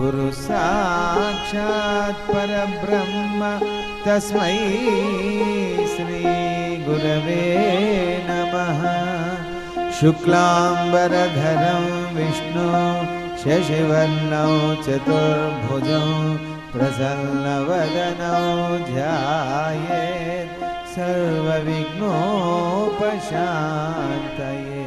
गुरु साक्षात् परब्रह्म तस्मै श्री गुरवे नमः। शुक्लांबरधरं विष्णु शशिवर्णौ चतुर्भुजौ प्रसन्नवदनौ ध्यायेत् सर्वविघ्नोपशान्तये।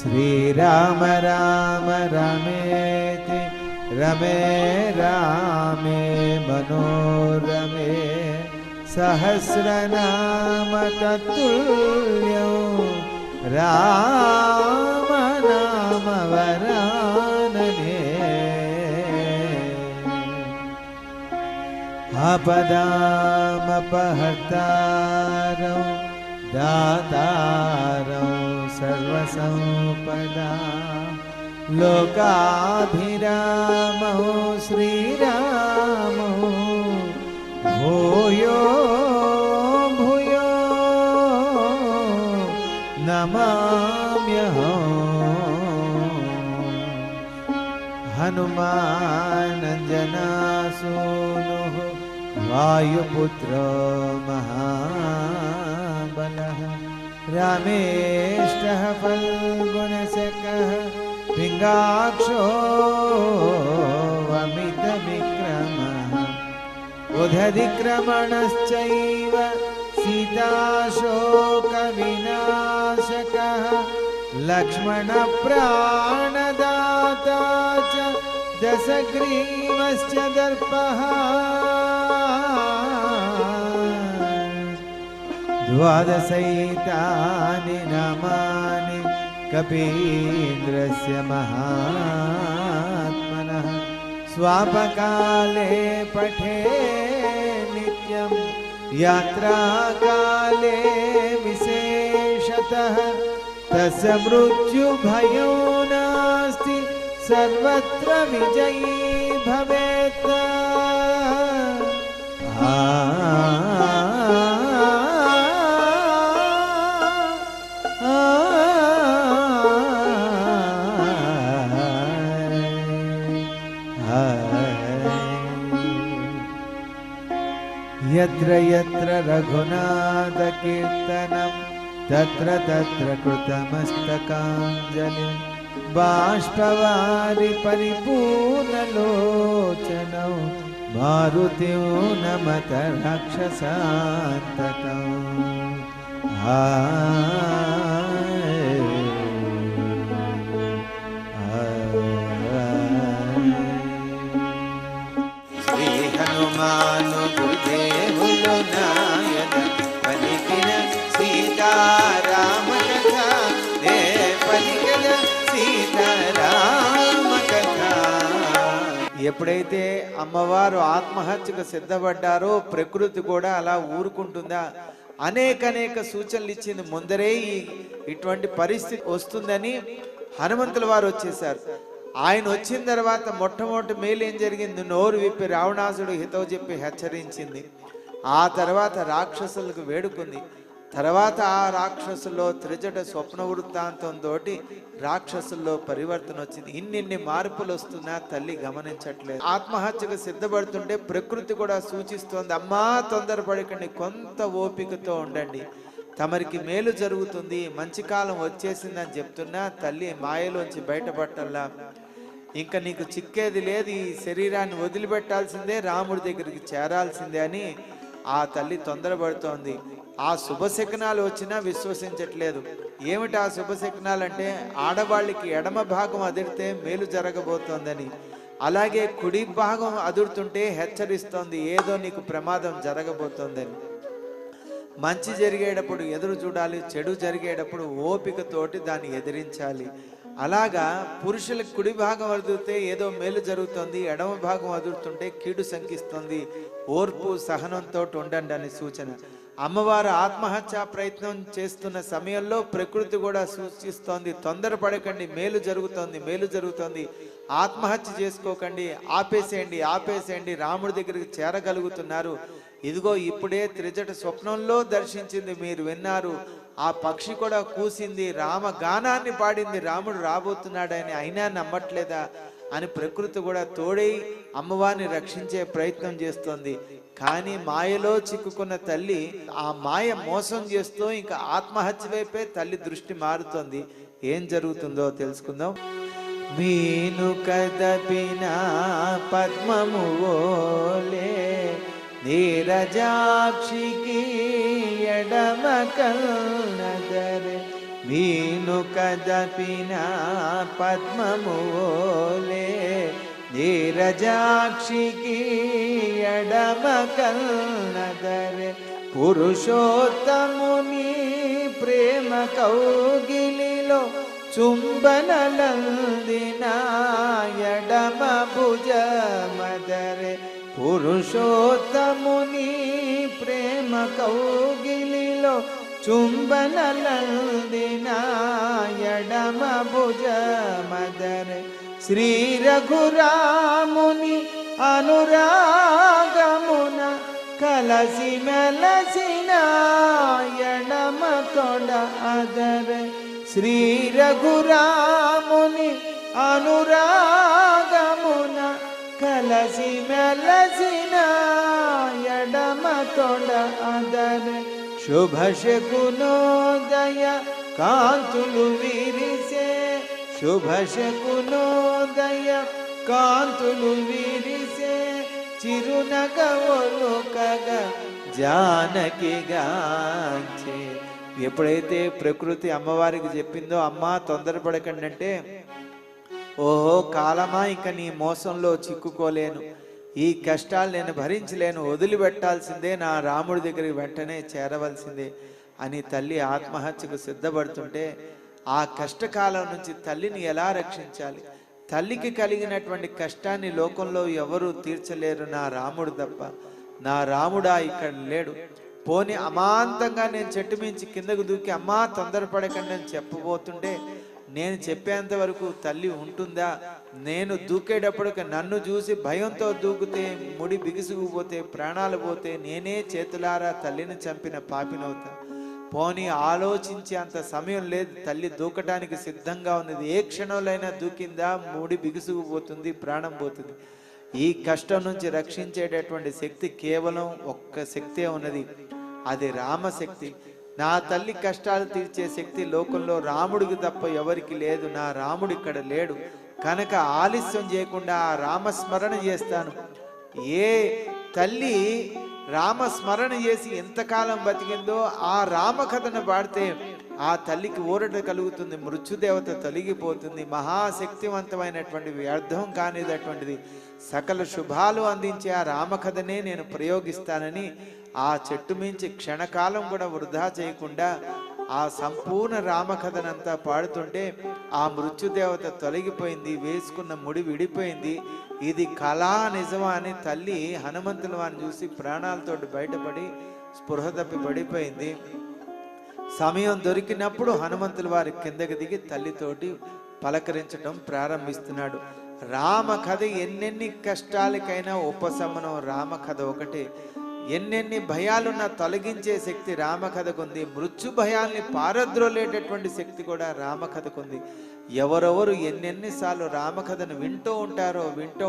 श्रीराम राम रमेति रमे रामे मनोरमे सहस्रनाम तत्तुल्यं राम नाम वरानने। आपदामपहर्तारं दातारं सर्वसंपदा लोकाभिरामो श्रीरामो भूयो भूयो नमाम्यहम्। हनुमानञ्जनासूनुः वायुपुत्रो महाबलः रामेष्टः फल्गुणशकः पिङ्गाक्षो अमितविक्रमः उदधिक्रमणश्चैव सीताशोकविनाशकः लक्ष्मणप्राणदाता च दशग्रीवश्च दर्पः। द्वादशैतानि नामानि कपीन्द्रस्य महात्मनः स्वापकाले पठे नित्यं यात्राकाले विशेषतः तस्य मृत्युभयो नास्ति सर्वत्र विजयी भवेत्। यत्र यत्र रघुनाथ कीर्तनं तत्र तत्र कृतमस्तकाञ्जलिं बाष्पवारि परिपूर्णलोचनौ मारुतिं नमत राक्षसान्तकम्। श्री हनुमान गुरुदेवुलो नायक पलिकिన సీతారామ కథ దే పలికిన సీతారామ కథ। ఎప్పుడైతే అమ్మవారు ఆత్మహత్యకు సిద్ధపడ్డారో ప్రకృతి కూడా అలా ఊరుకుంటుందా? అనేక సూచనలు ఇచ్చింది. ముందరే ఇటువంటి పరిస్థితి వస్తుందని హనుమంతుల వారు వచ్చేసారు. ఆయన వచ్చిన తర్వాత మొట్టమొదటి మేలు ఏం జరిగింది? నోరు విప్పి రావణాసుడు హితవు చెప్పి హెచ్చరించింది. ఆ తర్వాత రాక్షసులకు వేడుకుంది. తర్వాత ఆ రాక్షసుల్లో త్రిజట స్వప్న వృత్తాంతంతో రాక్షసుల్లో పరివర్తన వచ్చింది. ఇన్ని మార్పులు వస్తున్నా తల్లి గమనించట్లేదు. ఆత్మహత్యకు సిద్ధపడుతుంటే ప్రకృతి కూడా సూచిస్తోంది, అమ్మా తొందరపడకండి, కొంత ఓపికతో ఉండండి, తమరికి మేలు జరుగుతుంది, మంచి కాలం వచ్చేసిందని చెప్తున్నా తల్లి మాయలోంచి బయటపడటంలా ఇంకా నీకు చిక్కేది లేదు, ఈ శరీరాన్ని వదిలిపెట్టాల్సిందే, రాముడి దగ్గరికి చేరాల్సిందే అని ఆ తల్లి తొందరపడుతోంది. ఆ శుభశకనాలు వచ్చినా విశ్వసించట్లేదు. ఏమిటి ఆ శుభశకనాలు అంటే, ఆడవాళ్ళకి ఎడమ భాగం అదిరితే మేలు జరగబోతోందని, అలాగే కుడి భాగం అదురుతుంటే హెచ్చరిస్తోంది ఏదో నీకు ప్రమాదం జరగబోతోందని. మంచి జరిగేటప్పుడు ఎదురు చూడాలి, చెడు జరిగేటప్పుడు ఓపికతోటి దాన్ని ఎదిరించాలి. అలాగా పురుషులకు కుడి భాగం అదురితే ఏదో మేలు జరుగుతుంది, ఎడమ భాగం అదురుతుంటే కీడు శంకిస్తుంది. ఓర్పు సహనంతో ఉండండి అని సూచన. అమ్మవారు ఆత్మహత్యా ప్రయత్నం చేస్తున్న సమయంలో ప్రకృతి కూడా సూచిస్తోంది, తొందరపడకండి, మేలు జరుగుతోంది, మేలు జరుగుతోంది, ఆత్మహత్య చేసుకోకండి, ఆపేసేయండి, రాముడి దగ్గరికి చేరగలుగుతున్నారు. ఇదిగో ఇప్పుడే త్రిజట స్వప్నంలో దర్శించింది, మీరు విన్నారు. ఆ పక్షి కూడా కూసింది, రామ గానాన్ని పాడింది, రాముడు రాబోతున్నాడని. అయినా నమ్మట్లేదా అని ప్రకృతి కూడా తోడై అమ్మవారిని రక్షించే ప్రయత్నం చేస్తోంది. కానీ మాయలో చిక్కుకున్న తల్లి ఆ మాయ మోసం చేస్తూ ఇంకా ఆత్మహత్య వైపే తల్లి దృష్టి మారుతోంది. ఏం జరుగుతుందో తెలుసుకుందాం. మీను కదపిన పద్మము ఓలే నీరజాక్షికి ఎడమ కన్నదరే, మీను కదపిన పద్మము ఓలే నీరజాక్షికి ఎడమ కన్నదరే, పురుషోత్తముని ప్రేమ కౌగిలిలో చుంబనలందిన ఎడమ భుజ మదరే, పురుషోత్తముని ప్రేమ కౌగిలిలో చుంబనలందిన ఎడమ భుజ మదరే, శ్రీ రఘురాముని అనురాగమున కలసి మెలసిన ఎడమ తొడ అదరే, శ్రీ రఘురాముని అనురాగమున కలసి మెలసిన ఎడమ తొడ అదరే, శుభ శకునోదయ కాంతులు విరిసే, శుభ శకునోదయ కాంతులు విరిసే, చిరునగవొలుకగా జానకి గాంచే. ఎప్పుడైతే ప్రకృతి అమ్మవారికి చెప్పిందో, అమ్మా తొందరపడకండి అంటే, ఓహో కాలమా, ఇక నీ మోసంలో చిక్కుకోలేను, ఈ కష్టాలు నేను భరించలేను, వదిలిపెట్టాల్సిందే, నా రాముడి దగ్గరికి వెంటనే చేరవలసిందే అని తల్లి ఆత్మహత్యకు సిద్ధపడుతుంటే, ఆ కష్టకాలం నుంచి తల్లిని ఎలా రక్షించాలి? తల్లికి కలిగినటువంటి కష్టాన్ని లోకంలో ఎవరు తీర్చలేరు, నా రాముడు తప్ప. నా రాముడా ఇక్కడ లేడు. పోని అమాంతంగా నేను చెట్టు మించి కిందకు దూకి అమ్మా తొందరపడకండి అని చెప్పబోతుంటే, నేను చెప్పేంత వరకు తల్లి ఉంటుందా? నేను దూకేటప్పటికి నన్ను చూసి భయంతో దూకితే, ముడి బిగుసుకుపోతే, ప్రాణాలు పోతే, నేనే చేతులారా తల్లిని చంపిన పాపినవుతా. పోనీ ఆలోచించే అంత సమయం లేదు. తల్లి దూకటానికి సిద్ధంగా ఉన్నది. ఏ క్షణంలోనైనా దూకిందా ముడి బిగుసుకుపోతుంది, ప్రాణం పోతుంది. ఈ కష్టం నుంచి రక్షించేటటువంటి శక్తి కేవలం ఒక్క శక్తే ఉన్నది, అది రామశక్తి. నా తల్లి కష్టాలు తీర్చే శక్తి లోకంలో రాముడికి తప్ప ఎవరికి లేదు. నా రాముడు ఇక్కడ లేడు కనుక ఆలస్యం చేయకుండా ఆ రామస్మరణ చేస్తాను. ఏ తల్లి రామస్మరణ చేసి ఎంతకాలం బతికిందో ఆ రామకథను పాడితే ఆ తల్లికి ఊరట కలుగుతుంది, మృత్యుదేవత తొలగిపోతుంది. మహాశక్తివంతమైనటువంటి వ్యర్థం కానిదటువంటిది సకల శుభాలు అందించే ఆ రామకథనే నేను ప్రయోగిస్తానని ఆ చెట్టు మించి క్షణకాలం కూడా వృధా చేయకుండా ఆ సంపూర్ణ రామకథనంతా పాడుతుంటే ఆ మృత్యుదేవత తొలగిపోయింది, వేసుకున్న ముడి విడిపోయింది. ఇది కళా నిజమా అని తల్లి హనుమంతుల వారిని చూసి ప్రాణాలతో బయటపడి స్పృహ తప్పి పడిపోయింది. సమయం దొరికినప్పుడు హనుమంతుల వారి కిందకి దిగి తల్లితోటి పలకరించడం ప్రారంభిస్తున్నాడు. రామకథ ఎన్నెన్ని కష్టాలకైనా ఉపశమనం రామకథ ఒకటే. ఎన్నెన్ని భయాలున్నా తొలగించే శక్తి రామకథకుంది. మృత్యు భయాల్ని పారద్రోలేటటువంటి శక్తి కూడా రామకథకుంది. ఎవరెవరు ఎన్నెన్నిసార్లు రామకథను వింటూ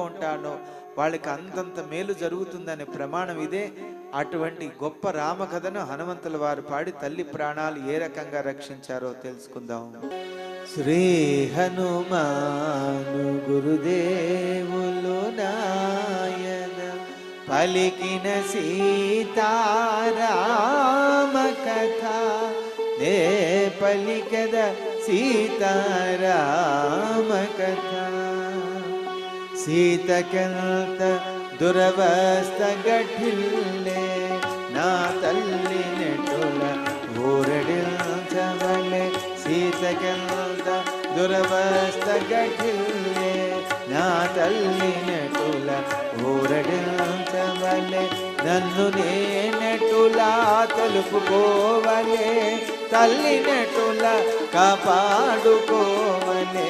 ఉంటారో వాళ్ళకి అంతంత మేలు జరుగుతుందనే ప్రమాణం ఇదే. అటువంటి గొప్ప రామకథను హనుమంతుల వారు పాడి తల్లి ప్రాణాలు ఏ రకంగా రక్షించారో తెలుసుకుందాం. శ్రీ హనుమాను గురుదేవులు నాయన పలికిన సీతారామ కథ నే పలికద సీతారామ కథ. సీతకెంత దురవస్థ గఠిల్లే నా తల్లి నెటుల ఊరడించవలే. సీతకెంత దురవస్థ గఠిల్లే నా తల్లి నెటుల ఊరడించవలే. నన్ను నేనెటులా తెలుపుకోవలే, తల్లి నెటుల కాపాడుకోవలే.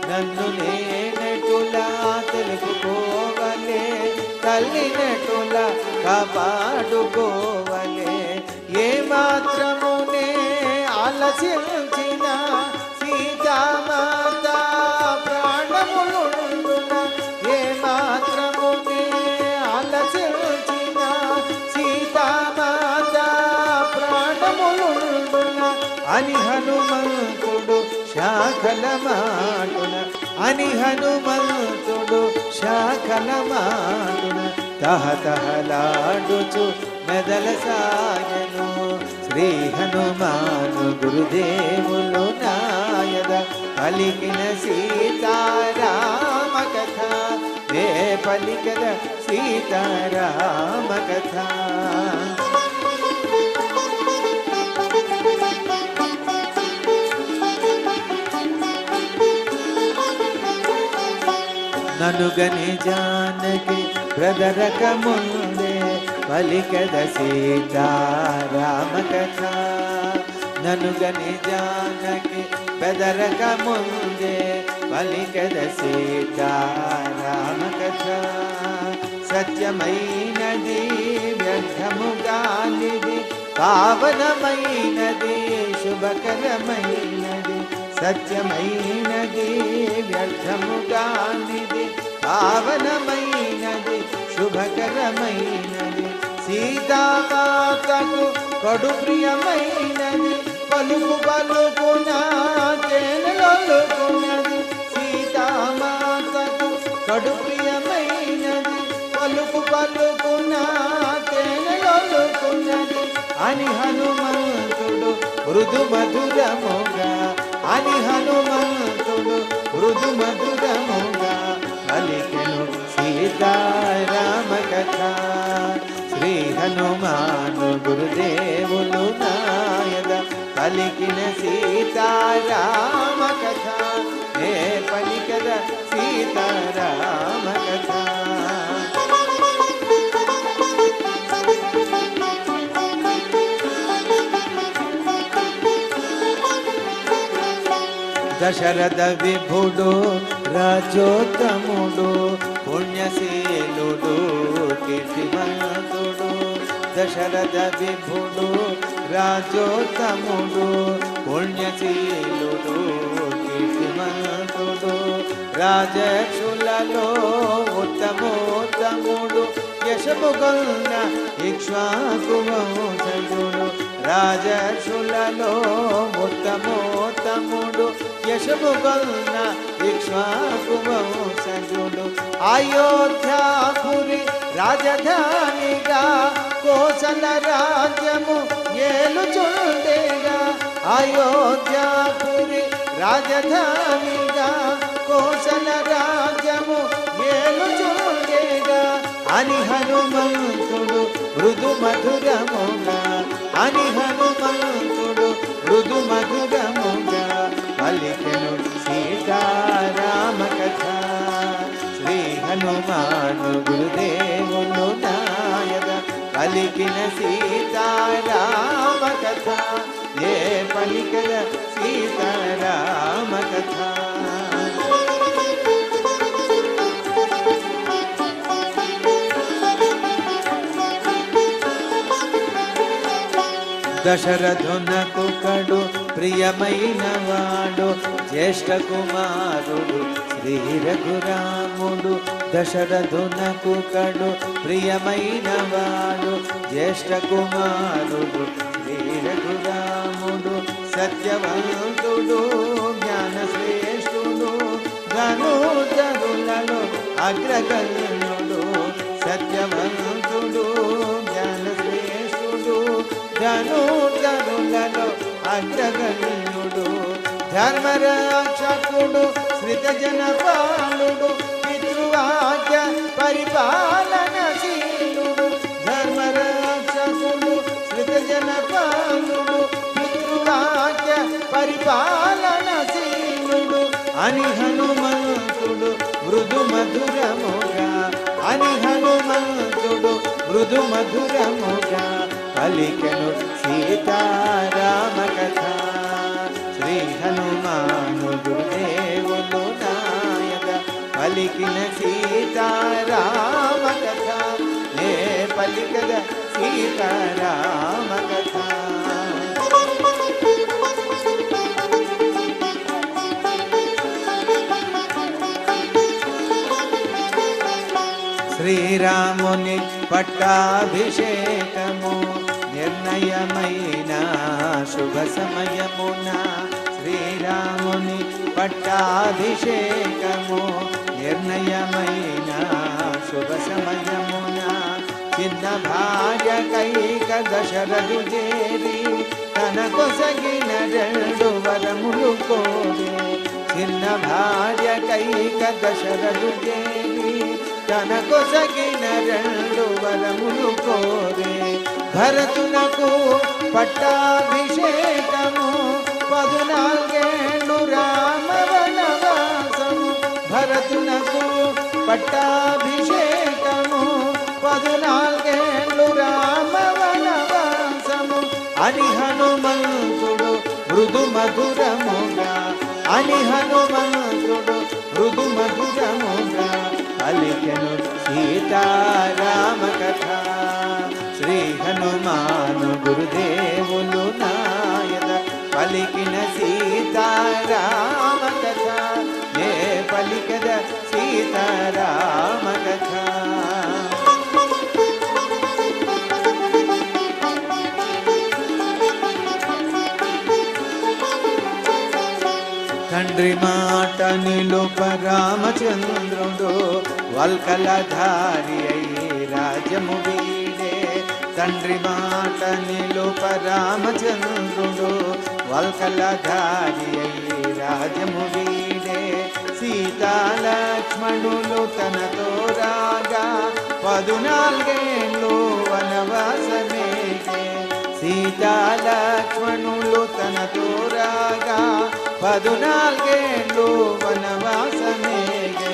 నన్ను నేనెటులా తెలుపుకోవలే, తల్లి నెటుల కాపాడుకోవలే. ఏ మాత్రమునే ఆలసించిన సీతామాత ప్రాణములుండున ఏ మాత్రమునే ఆలసించిన సీతామాత ప్రాణములుండున అని హనుమంతుడు శాఖల మాటున అని హనుమంతుడు శాఖల మాటున తహతహలాడుచు మెదల సాయను శ్రీ హనుమాను గురుదేవులు నాయద పలికిన సీతారామ కథ వే పలికద సీతారామ కథ ననుగని జానకి బ్రదరక ముందే పలికద సీతారామ కథ ననుగని జానకి బెదరక ముందే పలికద సీతారామ కథ సత్యమైనది వ్యర్థముగానిది పావనమైనది శుభకరమైనది సత్యమైనది వ్యర్థముగానిది పావనమైనది శుభకరమైనది సీతామాతకు కడు ప్రియమైనది పలుకు పలుకున తేనెలొలుకున్నది సీతామాతకు కడు ప్రియమైనది పలుకు పలుకున తేనెలొలుకున్నది అని హనుమంతుడు మృదు మధురముగా అని హనుమంతుడు మృదు మధురముగా పలికెను సీతారామ కథ శ్రీ హనుమాను గురుదేవులు నాయద పలికిన సీతారామ కథ ఏ పలికద సీతారామ కథ దశరథ విభుడు రాజోత్తముడు పుణ్యశీలుడు కీర్తిమంతుడు దశరథ విభుడు రాజోత్తముడు పుణ్యశీలుడు కీర్తిమంతుడు రాజక్షులలో ఉత్తమోత్తముడు యశముగొన్న ఇక్ష్వాకు వంశజుడు రాజక్షులలో ఉత్తమోత్తముడు యశముగొన్న ఇక్ష్వాకు వంశజుడు అయోధ్యాపురి రాజధానిగా కోసల రాజ్యము ఏలుచుండేగా అయోధ్యాపురి రాజధానిగా కోసల రాజ్యము ఏలుచుండేగా అని హనుమంతుడు మృదు మధురముగా అని హనుమంతుడు మృదు మధురముగా పలికెను సీతారామ కథ శ్రీ హనుమాను గురుదేవులు నాయద పలికిన సీతారామ కథ ఏ పలికద సీతారామ కథ దశరథునకు కడు ప్రియమైన వాడు జ్యేష్ఠ కుమారుడు శ్రీ రఘురాముడు దశరథునకు కడు ప్రియమైన వాడు జ్యేష్ఠ కుమారుడు శ్రీ రఘురాముడు సత్యవంతుడు జ్ఞానశ్రేష్ఠుడు ధనుధరులలో అగ్రగణ్యుడు సత్యవంతుడు జ్ఞానశ్రేష్ఠుడు ధనుధరులలో అగ్రగణ్యుడు ధర్మరక్షకుడు శ్రితజన పాలుడు పితృవాక్య పరిపాలనశీలుడు ధర్మరక్షకుడు శ్రితజన పాలుడు పితృవాక్య పరిపాలనశీలుడు అని హనుమంతుడు మృదు మధురముగా అని హనుమంతుడు మృదు మధురముగా పలికెను సీతారామ కథ శ్రీ హనుమాను గురుదేవులు నాయక పలికిన సీతారామ కథ ఏ పలికద సీతారామ కథ శ్రీరాముని పట్టాభిషేకము నిర్ణయమైన శుభ సమయమున శ్రీరాముని పట్టాభిషేకము నిర్ణయమైన శుభ సమయమున చిన్న భార్య కైక దశరథు చేరి తన కొసగిన రెండు వరములు కోరే చిన్న భార్య కైక దశరథు చేరి తన కొసగిన రెండు వరములు కోరే భరతునకు పట్టాభిషేకము 14 రామ వనవాసము భరతునకు పట్టాభిషేకము 14 రామ వనవాసము అని హనుమంతుడు మృదు మధురముగా అని హనుమంతుడు మృదు మధురముగా పలికెను సీతారామ కథ శ్రీ హనుమాను గురుదేవులు నాయద పలికిన సీతారామ కథ నే పలికద సీతారామ కథ తండ్రి మాట నిలుప రామచంద్రుడు వల్కలధారి అయి రాజ్యము వీడే తండ్రి మాట నిలుప రామచంద్రుడు వల్కలధారి అయి రాజ్యము వీడే సీతాలక్ష్మణులు తనతో రాగా 14 వనవాసమేగే సీతాలక్ష్మణులు తనతో రాగా 14 వనవాసమేగే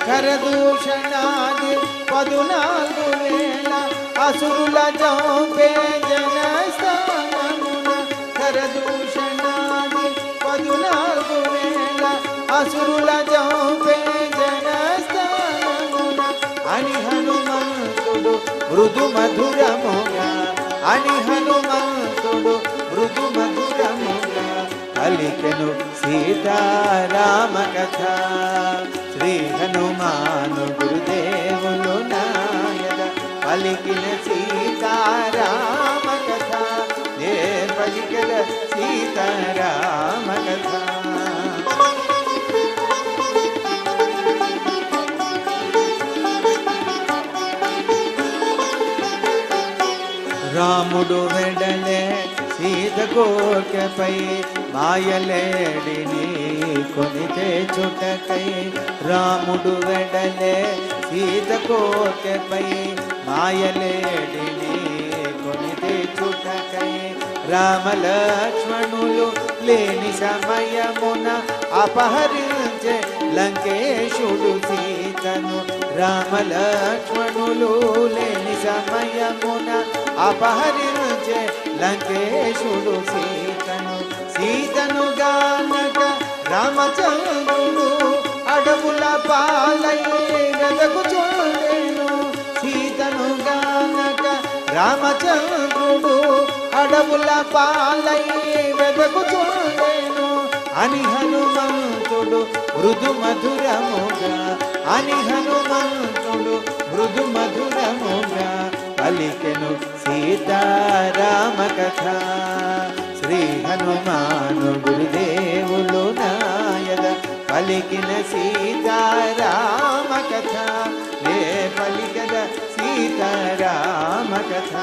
కరదూషణాది 14 అసురుల జంపే జనస్థానమున కరదూషణాది 14 అసురుల జంపే జనస్థానమున అని హనుమంతుడు మృదు మధురముగా అని హనుమంతుడు మృదు మధురముగా పలికెను సీతారామ కథ శ్రీ హనుమాను గురుదేవులు నాయద పలికిన సీతారామ కథ నే పలికల సీతారామ కథ రాముడు వెడలే సీత కోర్కెపై మాయలేడిని కొనితే చుటకై రాముడు వెడలే సీత కోర్కెపై మాయలేడిని కొనితే చుటకై రామలక్ష్మణులు లేని సమయమున అపహరించే లంకేశుడు సీతను రామలక్ష్మణులు లేని సమయమున అపహరించే లంకేశుడు సీతను గానక రామచంద్రుడు అడవుల పాలై వెదకుచుండెను సీతను గానక రామచంద్రుడు అడవుల పాలై వెదకుచుండెను అని హనుమంతుడు మృదు మధురముగా అని హనుమంతుడు మృదు మధురముగా పలికెను సీతారామ కథ శ్రీ హనుమాను గురుదేవులు నాయద పలికిన సీతారామ కథ ఏ పలికద సీతారామ కథ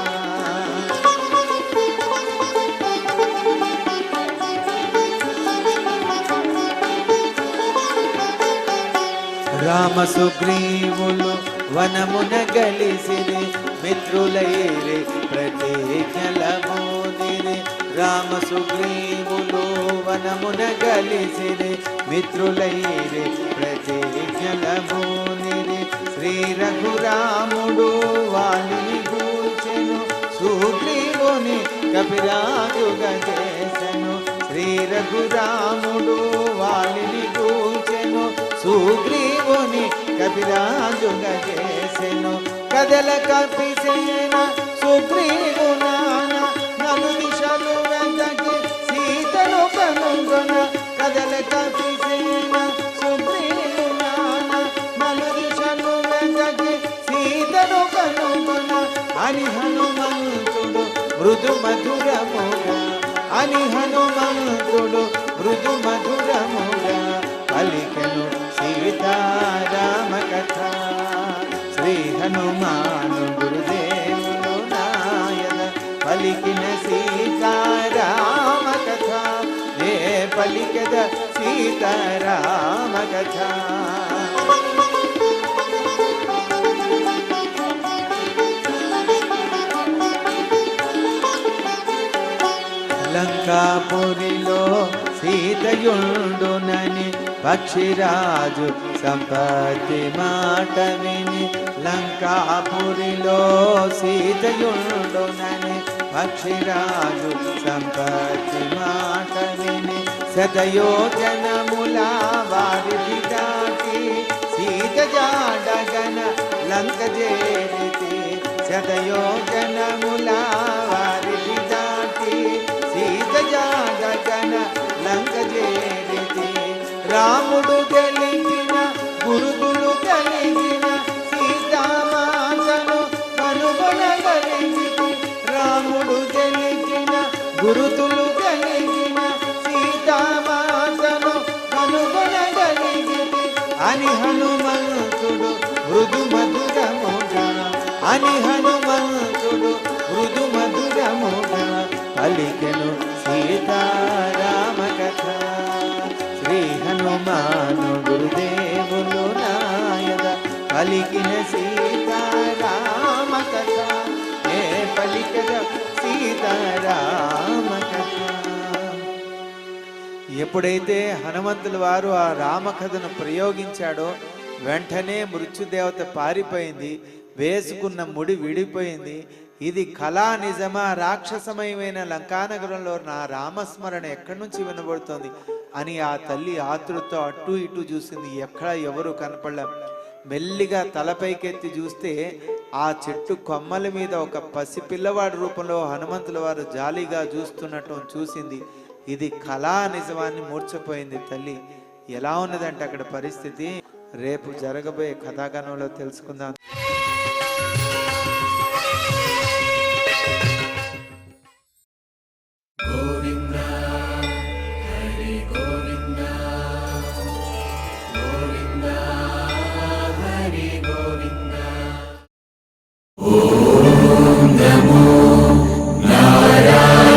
రామ సుగ్రీవులు వనమున గలిసిరి మిత్రులైరి ప్రతిజ్ఞలమోదిరి రామ సుగ్రీవులు వనమున గలిసిరి మిత్రులైరి ప్రతిజ్ఞలమోదిరి శ్రీ రఘురాముడు వాలిని గూర్చెను సుగ్రీవుని కపిరాజుగా చేసెను శ్రీ రఘురాముడు వాలిని గూర్చెను సుగ్రీవుని కపిరాజుగా చేసెను కదల కపిసేన సుగ్రీవు నాన నలు దిశలు వెతకి సీతను కనుగొన కదల కపిసేన సుగ్రీవు నాన నలు దిశలు వెతకి అని హనుమంతుడు మృదు మధురముగా, అని హనుమంతుడు మృదు మధురముగా పలికెను సీతారామ కథ. శ్రీ హనుమాను గురుదేవులు నాయన పలికిన సీతారామ కథ, నే పలికెద సీతారామ కథ. లంకాపురిలో సీతయుండునని పక్షిరాజు సంపత్తి మాట విని, లంకాపురిలో సీతయుండునని పక్షిరాజు సంపత్తి మాట విని, శతయోజనముల వారిని దాటి సీత జాడగన లంక చేరితి, శతయోజనముల వారిని దాటి సీత జాడగన లంక చేరితి. రాముడు గెలిచిన గురుతులు కలిగిన సీతామాతను కనుగొనగలిగితి, రాముడు గెలిచిన గురుతులు కలిగిన సీతామాతను కనుగొనగలిగితి. అని హనుమంతుడు మృదు మధురముగా, అని హనుమంతుడు మృదు మధురముగా పలికెను సీతారామ కథ. శ్రీ హనుమాను గురుదేవులు నాయన పలికిన సీతారామ కథ, నే పలికద సీతారామ కథ. ఎప్పుడైతే హనుమంతుల వారు ఆ రామకథను ప్రయోగించాడో వెంటనే మృత్యుదేవత పారిపోయింది, వేసుకున్న ముడి విడిపోయింది. ఇది కళా నిజమా, రాక్షసమయమైన లంకానగరంలో నా రామస్మరణ ఎక్కడి నుంచి వినబడుతోంది అని ఆ తల్లి ఆతృతో అటు ఇటు చూసింది. ఎక్కడ ఎవరు కనపడలే. మెల్లిగా తలపైకెత్తి చూస్తే ఆ చెట్టు కొమ్మల మీద ఒక పసిపిల్లవాడి రూపంలో హనుమంతుల వారు జాలీగా చూస్తున్నట్టు చూసింది. ఇది కళా నిజమాన్ని మూర్చపోయింది తల్లి. ఎలా ఉన్నదంటే అక్కడ పరిస్థితి రేపు జరగబోయే కథాగణంలో తెలుసుకుందాం. ఓం నమో నారాయణాయ.